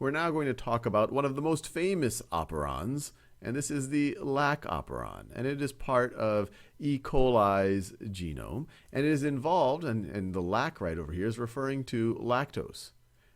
we're now going to talk about one of the most famous operons, and this is the lac operon. And it is part of E. coli's genome, and it is involved, and the lac right over here is referring to lactose.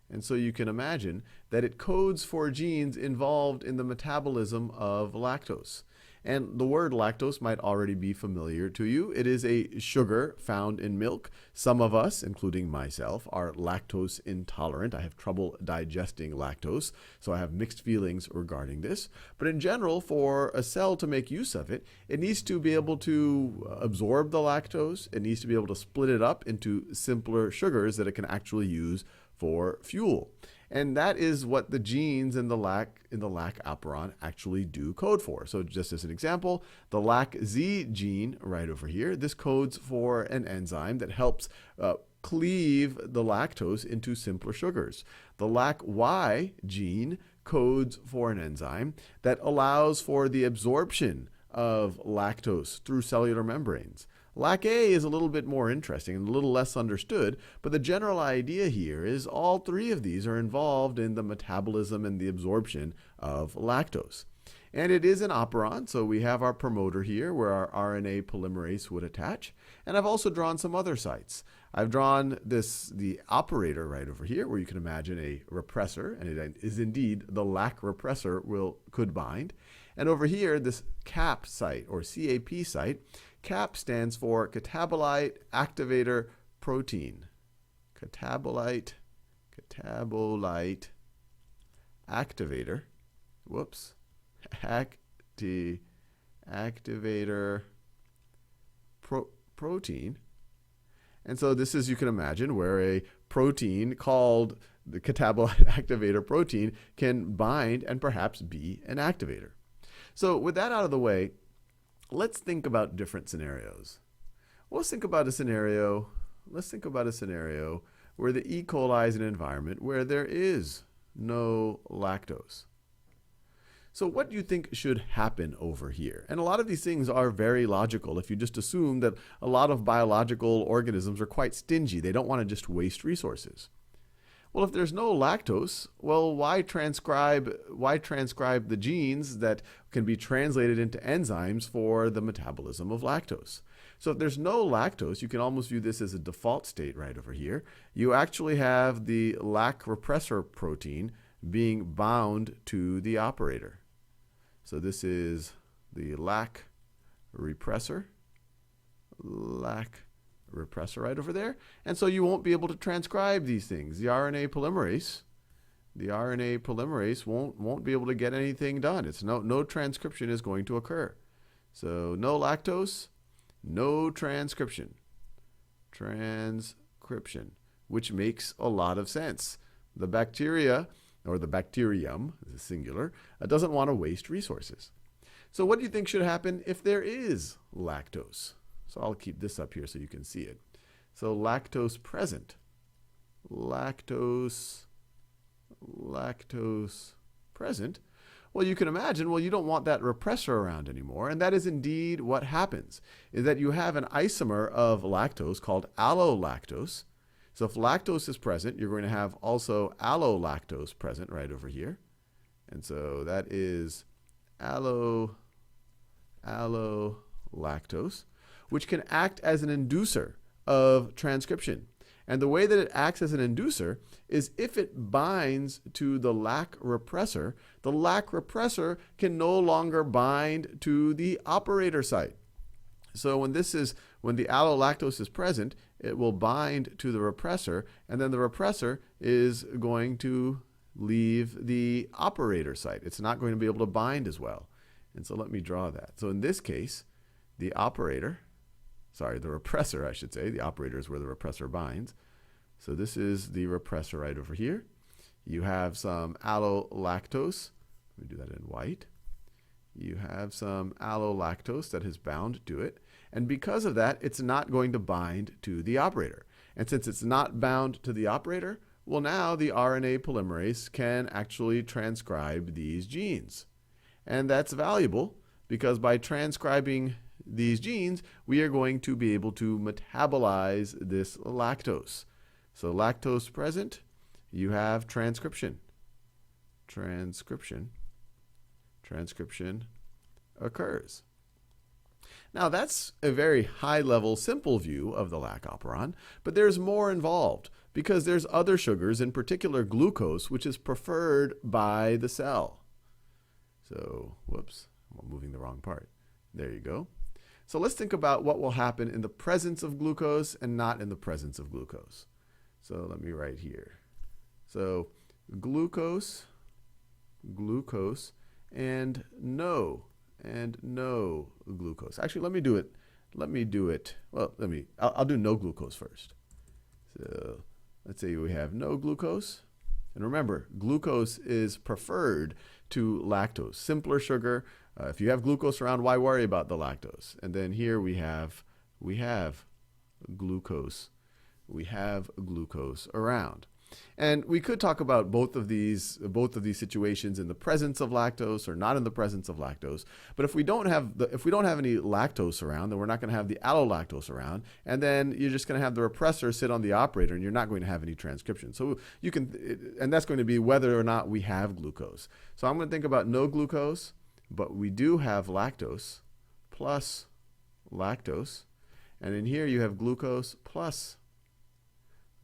And so you can imagine that it codes for genes involved in the metabolism of lactose. And the word lactose might already be familiar to you. It is a sugar found in milk. Some of us, including myself, are lactose intolerant. I have trouble digesting lactose, so I have mixed feelings regarding this. But in general, for a cell to make use of it, it needs to be able to absorb the lactose. It needs to be able to split it up into simpler sugars that it can actually use for fuel. And that is what the genes in the lac operon actually do code for. So just as an example, the LAC-Z gene right over here, this codes for an enzyme that helps cleave the lactose into simpler sugars. The LAC-Y gene codes for an enzyme that allows for the absorption of lactose through cellular membranes. LAC-A is a little bit more interesting and a little less understood, but the general idea here is all three of these are involved in the metabolism and the absorption of lactose. And it is an operon, so we have our promoter here where our RNA polymerase would attach. And I've also drawn some other sites. I've drawn the operator right over here where you can imagine a repressor, and it is indeed the lac repressor could bind. And over here, this CAP site or CAP site, CAP stands for catabolite activator protein. Catabolite activator, activator protein. And so this is, you can imagine, where a protein called the catabolite activator protein can bind and perhaps be an activator. So with that out of the way, let's think about different scenarios. Let's think about a scenario where the E. coli is an environment where there is no lactose. So what do you think should happen over here? And a lot of these things are very logical if you just assume that a lot of biological organisms are quite stingy. They don't want to just waste resources. Well, if there's no lactose, well, why transcribe the genes that can be translated into enzymes for the metabolism of lactose? So if there's no lactose, you can almost view this as a default state right over here. You actually have the lac repressor protein being bound to the operator. So this is the lac repressor right over there. And so you won't be able to transcribe these things. The RNA polymerase won't be able to get anything done. It's no transcription is going to occur. So no lactose, no transcription, which makes a lot of sense. The bacteria, or the bacterium, is singular, doesn't want to waste resources. So what do you think should happen if there is lactose? So I'll keep this up here so you can see it. So lactose present. Lactose present. Well, you can imagine, you don't want that repressor around anymore. And that is indeed what happens, is that you have an isomer of lactose called allolactose. So if lactose is present, you're going to have also allolactose present right over here. And so that is allolactose, which can act as an inducer of transcription. And the way that it acts as an inducer is if it binds to the lac repressor can no longer bind to the operator site. So when the allolactose is present, it will bind to the repressor, and then the repressor is going to leave the operator site. It's not going to be able to bind as well. And so let me draw that. So in this case, the repressor, I should say. The operator is where the repressor binds. So this is the repressor right over here. You have some allolactose. Let me do that in white. You have some allolactose that is bound to it. And because of that, it's not going to bind to the operator. And since it's not bound to the operator, well, now the RNA polymerase can actually transcribe these genes. And that's valuable because by transcribing these genes, we are going to be able to metabolize this lactose. So lactose present, you have transcription. transcription occurs. Now that's a very high-level, simple view of the lac operon, but there's more involved because there's other sugars, in particular glucose, which is preferred by the cell. So, whoops, I'm moving the wrong part. There you go. So let's think about what will happen in the presence of glucose and not in the presence of glucose. So let me write here. So glucose, and no glucose. Actually, let me do it. Well, I'll do no glucose first. So let's say we have no glucose. And remember, glucose is preferred to lactose. Simpler sugar. If you have glucose around, why worry about the lactose? And then here we have glucose. We have glucose around. And we could talk about both of these situations in the presence of lactose or not in the presence of lactose. But if we don't have any lactose around, then we're not going to have the allolactose around, and then you're just going to have the repressor sit on the operator, and you're not going to have any transcription. So you can, and that's going to be whether or not we have glucose. So I'm going to think about no glucose, but we do have lactose plus lactose, and in here you have glucose plus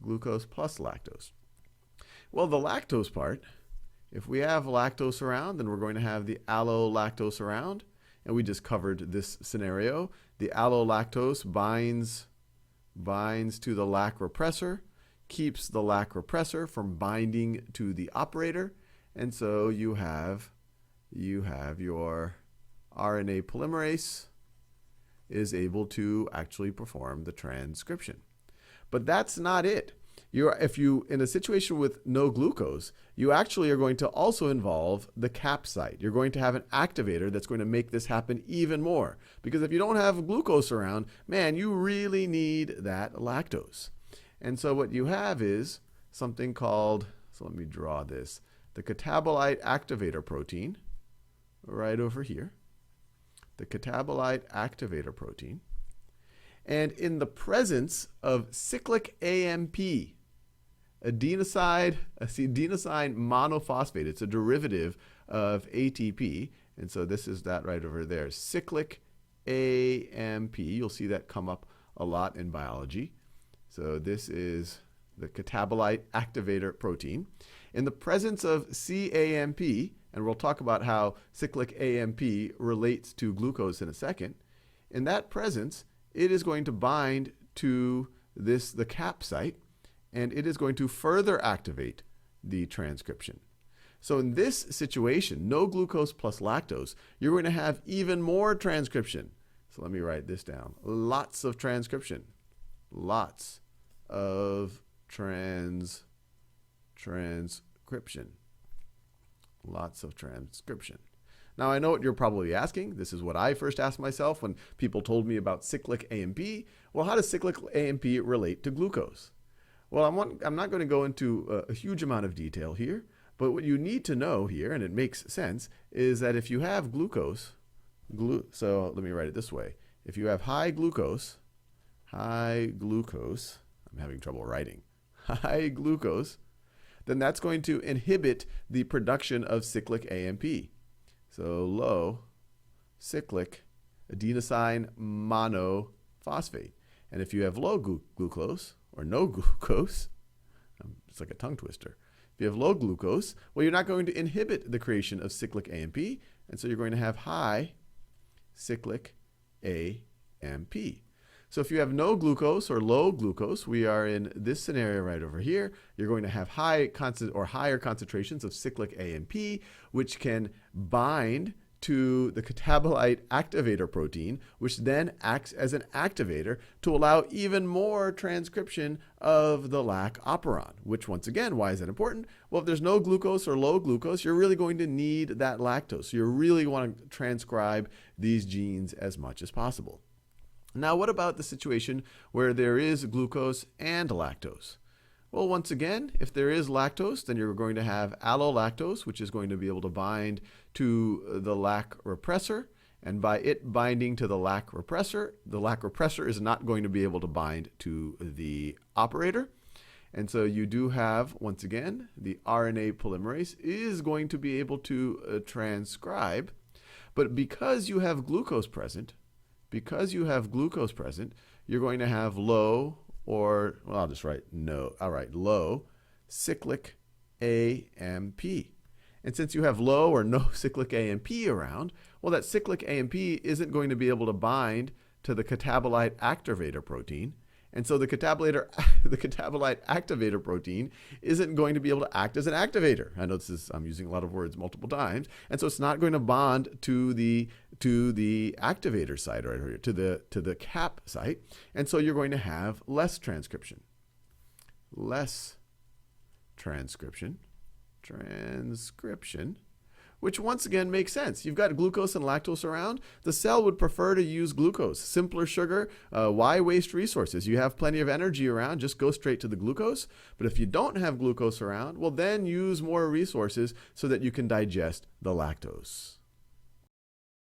lactose. Well, the lactose part, if we have lactose around, then we're going to have the allolactose around, and we just covered this scenario. The allolactose binds to the lac repressor, keeps the lac repressor from binding to the operator, and so you have your RNA polymerase is able to actually perform the transcription. But that's not it. In a situation with no glucose, you actually are going to also involve the cap site. You're going to have an activator that's going to make this happen even more. Because if you don't have glucose around, man, you really need that lactose. And so what you have is something called, so let me draw this, the catabolite activator protein, right over here. The catabolite activator protein. And in the presence of cyclic AMP, adenosine monophosphate, it's a derivative of ATP, and so this is that right over there, cyclic AMP. You'll see that come up a lot in biology. So this is the catabolite activator protein. In the presence of CAMP, and we'll talk about how cyclic AMP relates to glucose in a second, in that presence, it is going to bind to the cap site, and it is going to further activate the transcription. So in this situation, no glucose plus lactose, you're going to have even more transcription. So let me write this down. Lots of transcription. Lots of transcription. Lots of transcription. Now, I know what you're probably asking. This is what I first asked myself when people told me about cyclic AMP. Well, how does cyclic AMP relate to glucose? Well, I'm not going to go into a huge amount of detail here, but what you need to know here, and it makes sense, is that if you have glucose, so let me write it this way. If you have high glucose, I'm having trouble writing, high glucose, then that's going to inhibit the production of cyclic AMP. So low cyclic adenosine monophosphate. And if you have low glucose or no glucose, it's like a tongue twister. If you have low glucose, well, you're not going to inhibit the creation of cyclic AMP, and so you're going to have high cyclic AMP. So if you have no glucose or low glucose, we are in this scenario right over here. You're going to have higher concentrations of cyclic AMP, which can bind to the catabolite activator protein, which then acts as an activator to allow even more transcription of the lac operon, which once again, why is that important? Well, if there's no glucose or low glucose, you're really going to need that lactose. So you really want to transcribe these genes as much as possible. Now, what about the situation where there is glucose and lactose? Well, once again, if there is lactose, then you're going to have allolactose, which is going to be able to bind to the lac repressor. And by it binding to the lac repressor is not going to be able to bind to the operator. And so you do have, once again, the RNA polymerase is going to be able to transcribe. But because you have glucose present, you're going to have low, or, well, I'll just write no, all right, low cyclic AMP. And since you have low or no cyclic AMP around, well, that cyclic AMP isn't going to be able to bind to the catabolite activator protein. And so the catabolite activator protein isn't going to be able to act as an activator. I know I'm using a lot of words multiple times. And so it's not going to bond to the activator site right here, to the cap site. And so you're going to have less transcription. Which once again makes sense. You've got glucose and lactose around. The cell would prefer to use glucose. Simpler sugar. Why waste resources? You have plenty of energy around. Just go straight to the glucose. But if you don't have glucose around, well, then use more resources so that you can digest the lactose.